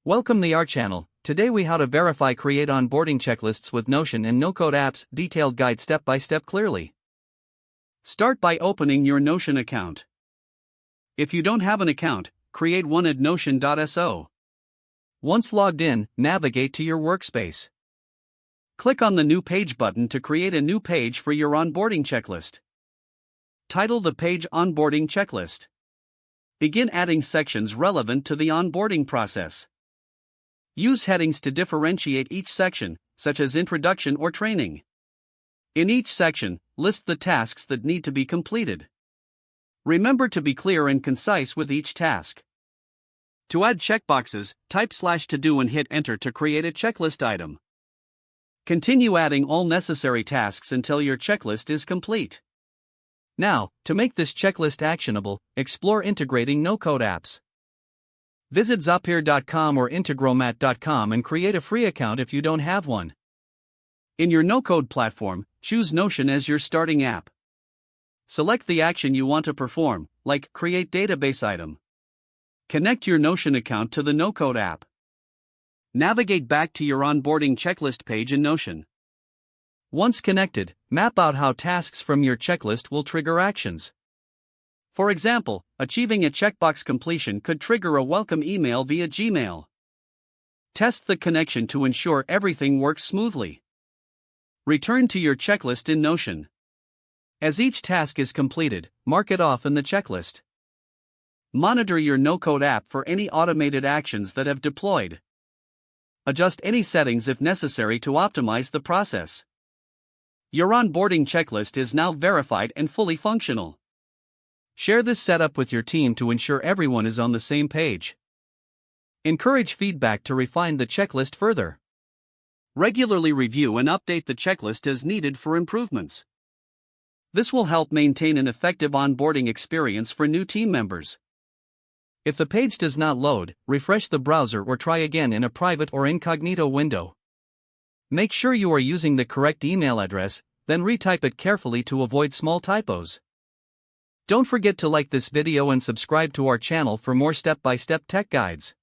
Welcome to our channel. Today we how to verify create onboarding checklists with Notion and no-code apps, detailed guide step by step clearly. Start by opening your Notion account. If you don't have an account, create one at notion.so. Once logged in, navigate to your workspace. Click on the New Page button to create a new page for your onboarding checklist. Title the page Onboarding Checklist. Begin adding sections relevant to the onboarding process. Use headings to differentiate each section, such as introduction or training. In each section, list the tasks that need to be completed. Remember to be clear and concise with each task. To add checkboxes, type /to-do and hit enter to create a checklist item. Continue adding all necessary tasks until your checklist is complete. Now, to make this checklist actionable, explore integrating no-code apps. Visit Zapier.com or integromat.com and create a free account if you don't have one. In your no-code platform, choose Notion as your starting app. Select the action you want to perform, like create database item. Connect your Notion account to the no-code app. Navigate back to your onboarding checklist page in Notion. Once connected, map out how tasks from your checklist will trigger actions. For example, achieving a checkbox completion could trigger a welcome email via Gmail. Test the connection to ensure everything works smoothly. Return to your checklist in Notion. As each task is completed, mark it off in the checklist. Monitor your no-code app for any automated actions that have deployed. Adjust any settings if necessary to optimize the process. Your onboarding checklist is now verified and fully functional. Share this setup with your team to ensure everyone is on the same page. Encourage feedback to refine the checklist further. Regularly review and update the checklist as needed for improvements. This will help maintain an effective onboarding experience for new team members. If the page does not load, refresh the browser or try again in a private or incognito window. Make sure you are using the correct email address, then retype it carefully to avoid small typos. Don't forget to like this video and subscribe to our channel for more step-by-step tech guides.